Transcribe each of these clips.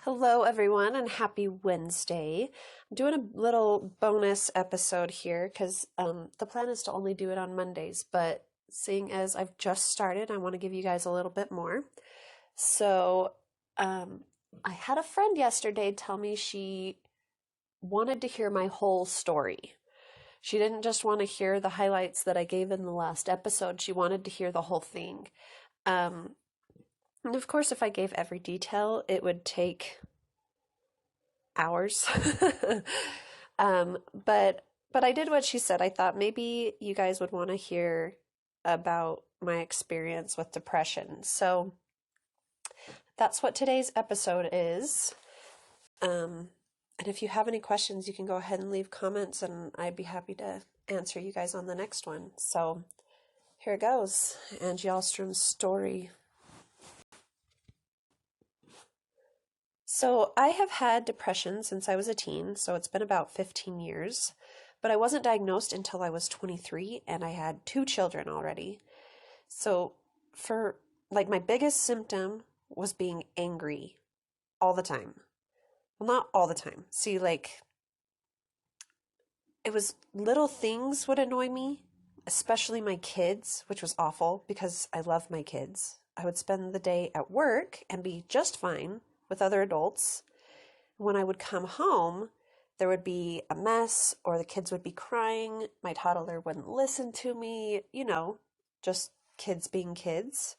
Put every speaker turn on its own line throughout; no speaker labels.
Hello, everyone, and happy Wednesday. I'm doing a little bonus episode here because the plan is to only do it on Mondays, but seeing as I've just started, I want to give you guys a little bit more. So, um, I had a friend yesterday tell me she wanted to hear my whole story. She didn't just want to hear the highlights that I gave in the last episode, she wanted to hear the whole thing. Um, and of course, if I gave every detail, it would take hours. um, but I did what she said. I thought maybe you guys would want to hear about my experience with depression. So that's what today's episode is. And if you have any questions, you can go ahead and leave comments, and I'd be happy to answer you guys on the next one. So here it goes. Angie Alstrom's story. So I have had depression since I was a teen, so it's been about 15 years, but I wasn't diagnosed until I was 23 and I had two children already. So for like my biggest symptom was being angry all the time. Well, not all the time. See, like it was little things would annoy me, especially my kids, which was awful because I love my kids. I would spend the day at work and be just fine with other adults. When I would come home, there would be a mess or the kids would be crying. My toddler wouldn't listen to me, just kids being kids.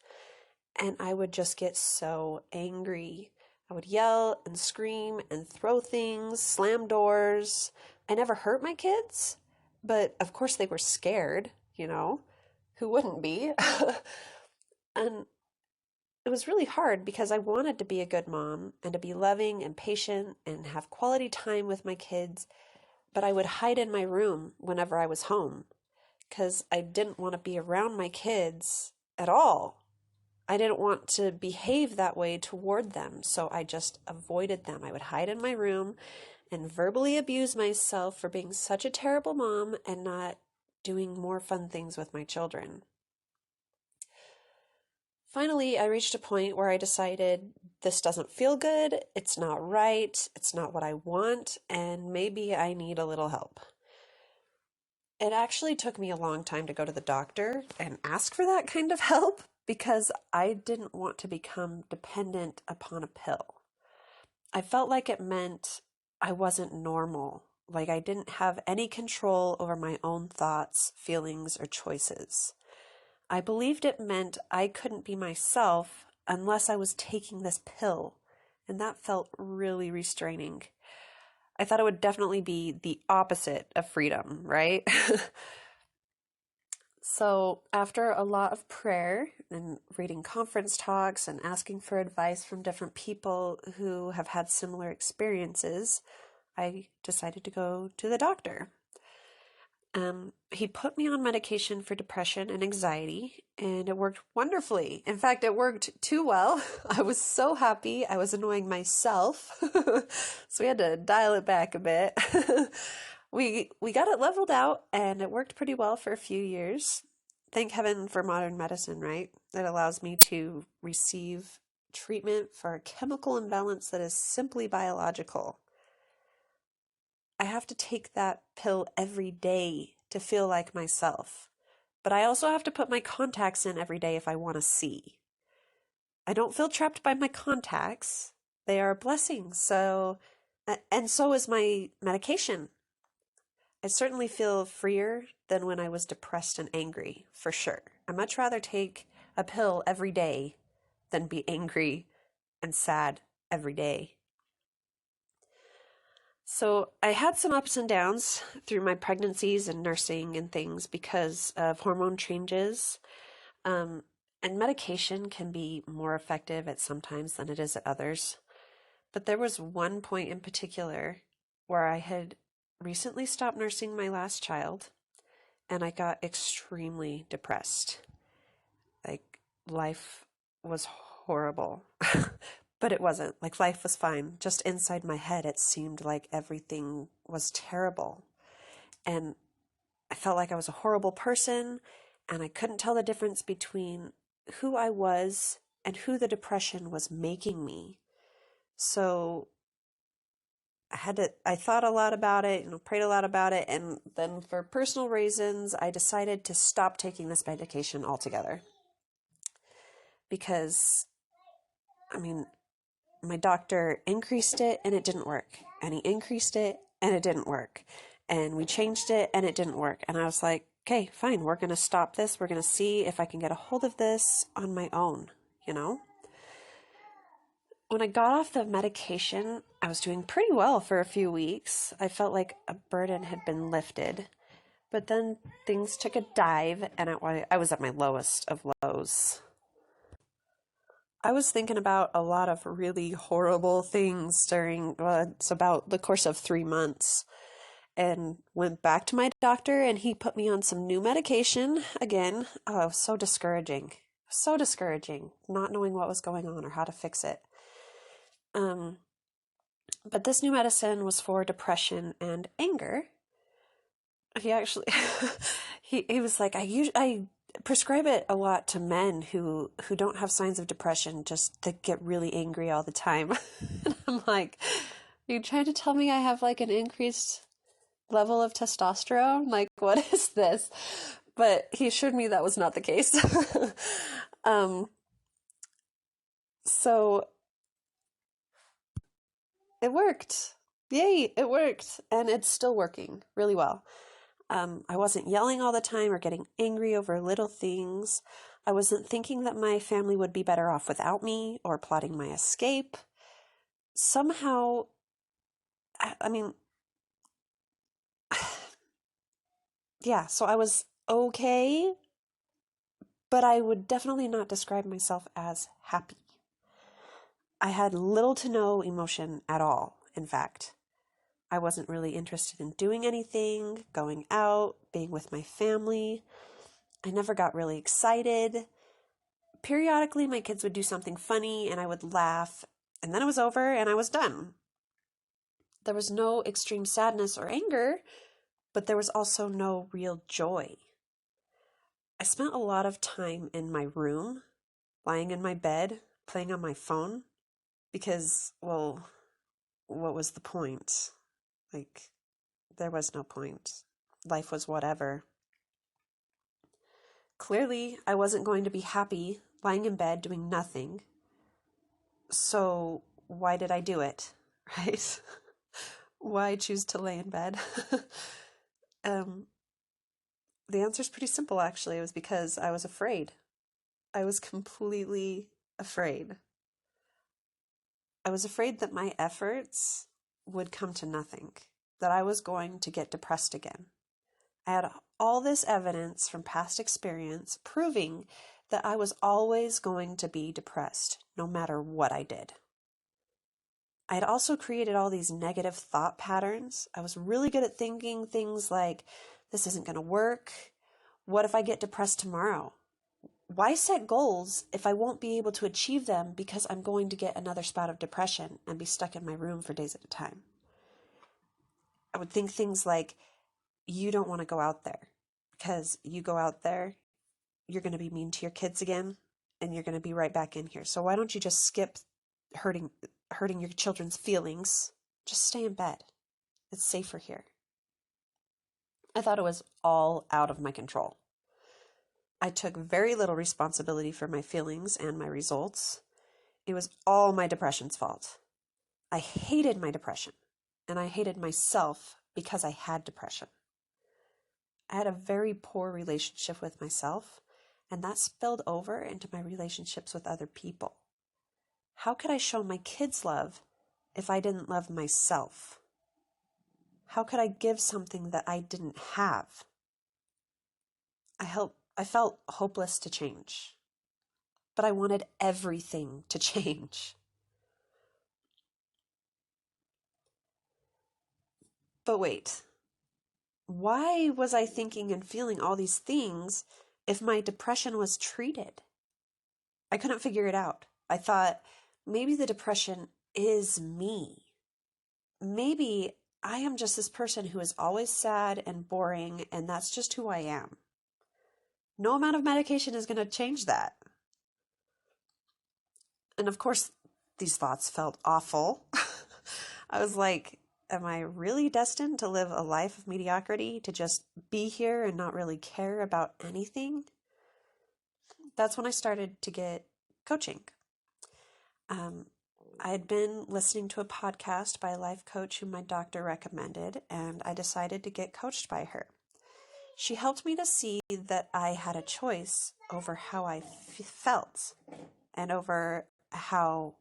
And I would just get so angry. I would yell and scream and throw things, slam doors. I never hurt my kids, but of course they were scared, Who wouldn't be? And it was really hard because I wanted to be a good mom and to be loving and patient and have quality time with my kids, but I would hide in my room whenever I was home because I didn't want to be around my kids at all. I didn't want to behave that way toward them, so I just avoided them. I would hide in my room and verbally abuse myself for being such a terrible mom and not doing more fun things with my children. Finally, I reached a point where I decided this doesn't feel good, it's not right, it's not what I want, and maybe I need a little help. It actually took me a long time to go to the doctor and ask for that kind of help because I didn't want to become dependent upon a pill. I felt like it meant I wasn't normal, like I didn't have any control over my own thoughts, feelings, or choices. I believed it meant I couldn't be myself unless I was taking this pill, and that felt really restraining. I thought it would definitely be the opposite of freedom, right? So, after a lot of prayer and reading conference talks and asking for advice from different people who have had similar experiences, I decided to go to the doctor. He put me on medication for depression and anxiety, and it worked wonderfully. In fact, it worked too well. I was so happy. I was annoying myself. So we had to dial it back a bit. We got it leveled out, and it worked pretty well for a few years. Thank heaven for modern medicine, right? That allows me to receive treatment for a chemical imbalance that is simply biological. I have to take that pill every day to feel like myself. But I also have to put my contacts in every day if I want to see. I don't feel trapped by my contacts. They are a blessing. And so is my medication. I certainly feel freer than when I was depressed and angry, for sure. I much rather take a pill every day than be angry and sad every day. So I had some ups and downs through my pregnancies and nursing and things because of hormone changes. Um, and medication can be more effective at some times than it is at others. But there was one point in particular where I had recently stopped nursing my last child and I got extremely depressed. Like life was horrible. But it wasn't. Like life was fine. Just inside my head, it seemed like everything was terrible. And I felt like I was a horrible person, and I couldn't tell the difference between who I was and who the depression was making me. So I thought a lot about it, prayed a lot about it. And then for personal reasons, I decided to stop taking this medication altogether. Because, I mean, my doctor increased it and it didn't work. And he increased it and it didn't work. And we changed it and it didn't work. And I was like, okay, fine, we're going to stop this. We're going to see if I can get a hold of this on my own, you know? When I got off the medication, I was doing pretty well for a few weeks. I felt like a burden had been lifted. But then things took a dive and I was at my lowest of lows. I was thinking about a lot of really horrible things it's about the course of 3 months, and went back to my doctor and he put me on some new medication again. Oh, it was so discouraging. So discouraging, not knowing what was going on or how to fix it. Um, but this new medicine was for depression and anger. He actually, he was like, I prescribe it a lot to men who don't have signs of depression, just that get really angry all the time. And I'm like, are you trying to tell me I have like an increased level of testosterone? Like, what is this? But he assured me that was not the case. um, so it worked. Yay, it worked. And it's still working really well. I wasn't yelling all the time or getting angry over little things. I wasn't thinking that my family would be better off without me or plotting my escape. Somehow, I mean, yeah, so I was okay, but I would definitely not describe myself as happy. I had little to no emotion at all, in fact. I wasn't really interested in doing anything, going out, being with my family. I never got really excited. Periodically, my kids would do something funny and I would laugh, and then it was over and I was done. There was no extreme sadness or anger, but there was also no real joy. I spent a lot of time in my room, lying in my bed, playing on my phone, because, well, what was the point? Like, there was no point. Life was whatever. Clearly, I wasn't going to be happy lying in bed doing nothing. So, why did I do it? Right? Why choose to lay in bed? um, the answer is pretty simple, actually. It was because I was afraid. I was completely afraid. I was afraid that my efforts would come to nothing, that I was going to get depressed again. I had all this evidence from past experience proving that I was always going to be depressed, no matter what I did. I had also created all these negative thought patterns. I was really good at thinking things like, this isn't going to work. What if I get depressed tomorrow? Why set goals if I won't be able to achieve them because I'm going to get another spout of depression and be stuck in my room for days at a time? I would think things like, you don't want to go out there because you go out there, you're going to be mean to your kids again and you're going to be right back in here. So why don't you just skip hurting your children's feelings? Just stay in bed. It's safer here. I thought it was all out of my control. I took very little responsibility for my feelings and my results. It was all my depression's fault. I hated my depression, and I hated myself because I had depression. I had a very poor relationship with myself, and that spilled over into my relationships with other people. How could I show my kids love if I didn't love myself? How could I give something that I didn't have? I felt hopeless to change, but I wanted everything to change. But wait, why was I thinking and feeling all these things if my depression was treated? I couldn't figure it out. I thought, maybe the depression is me. Maybe I am just this person who is always sad and boring, and that's just who I am. No amount of medication is going to change that. And of course, these thoughts felt awful. I was like, am I really destined to live a life of mediocrity, to just be here and not really care about anything? That's when I started to get coaching. I had been listening to a podcast by a life coach who my doctor recommended, and I decided to get coached by her. She helped me to see that I had a choice over how I felt and over how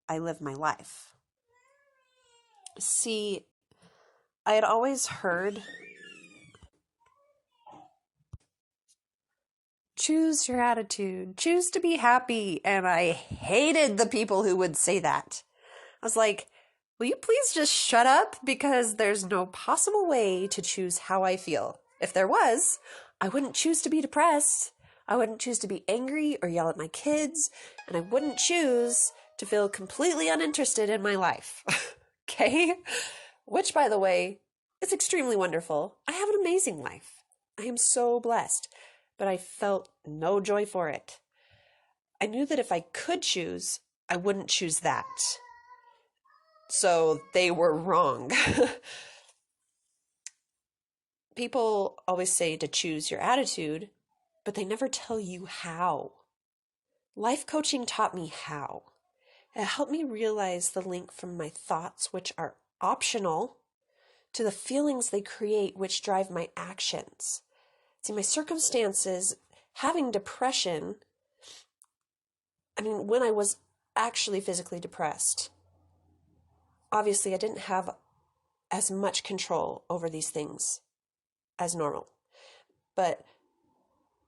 I live my life. See, I had always heard, choose your attitude, choose to be happy, and I hated the people who would say that. I was like, will you please just shut up? Because there's no possible way to choose how I feel. If there was, I wouldn't choose to be depressed. I wouldn't choose to be angry or yell at my kids. And I wouldn't choose to feel completely uninterested in my life. Okay? Which, by the way, is extremely wonderful. I have an amazing life. I am so blessed. But I felt no joy for it. I knew that if I could choose, I wouldn't choose that. So they were wrong. People always say to choose your attitude, but they never tell you how. Life coaching taught me how. It helped me realize the link from my thoughts, which are optional, to the feelings they create, which drive my actions. See, my circumstances, having depression, when I was actually physically depressed, obviously I didn't have as much control over these things as normal. But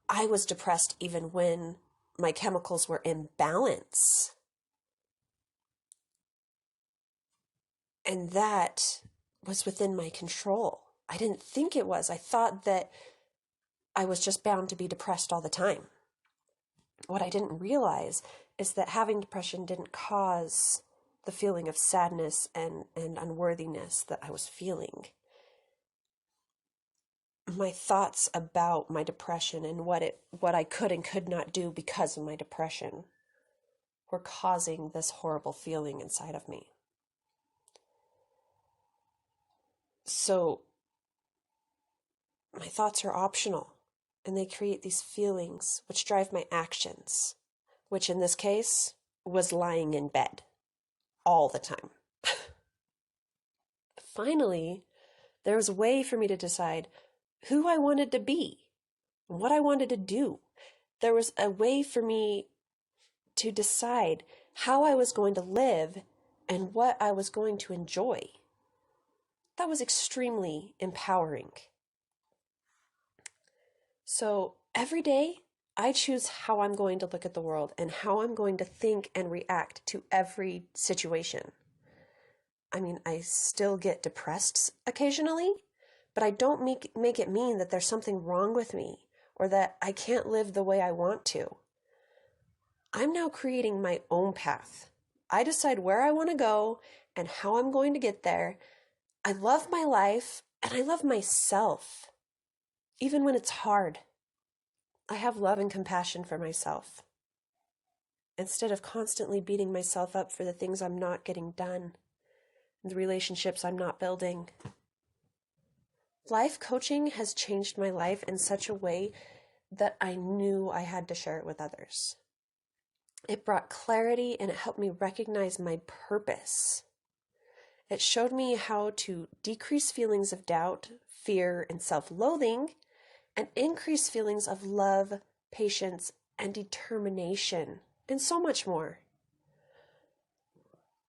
I was depressed even when my chemicals were in balance. And that was within my control. I didn't think it was. I thought that I was just bound to be depressed all the time. What I didn't realize is that having depression didn't cause the feeling of sadness and unworthiness that I was feeling. My thoughts about my depression and what I could and could not do because of my depression were causing this horrible feeling inside of me. So my thoughts are optional, and they create these feelings which drive my actions, which in this case was lying in bed all the time. Finally, there was a way for me to decide who I wanted to be and what I wanted to do. There was a way for me to decide how I was going to live and what I was going to enjoy. That was extremely empowering. So every day, I choose how I'm going to look at the world and how I'm going to think and react to every situation. I still get depressed occasionally, but I don't make it mean that there's something wrong with me or that I can't live the way I want to. I'm now creating my own path. I decide where I want to go and how I'm going to get there. I love my life and I love myself, even when it's hard. I have love and compassion for myself, instead of constantly beating myself up for the things I'm not getting done, and the relationships I'm not building. Life coaching has changed my life in such a way that I knew I had to share it with others. It brought clarity and it helped me recognize my purpose. It showed me how to decrease feelings of doubt, fear, and self-loathing, and increase feelings of love, patience, and determination, and so much more.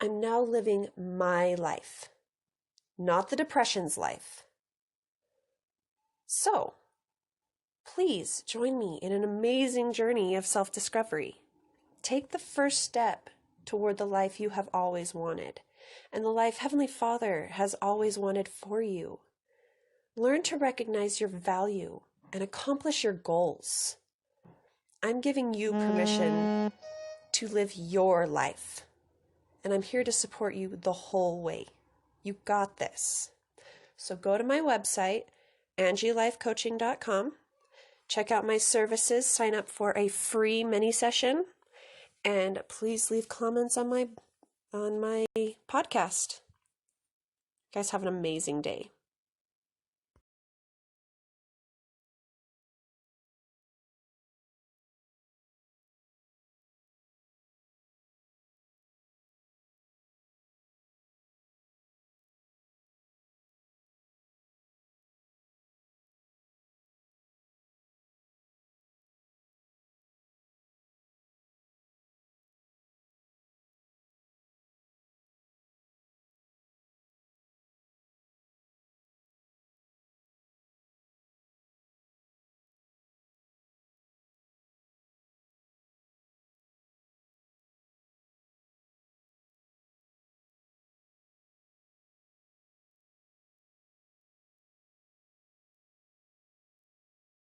I'm now living my life, not the depression's life. So, please join me in an amazing journey of self-discovery. Take the first step toward the life you have always wanted, and the life Heavenly Father has always wanted for you. Learn to recognize your value and accomplish your goals. I'm giving you permission to live your life, and I'm here to support you the whole way. You got this. So go to my website, angielifecoaching.com. Check out my services, sign up for a free mini session, And please leave comments on my podcast. You guys have an amazing day.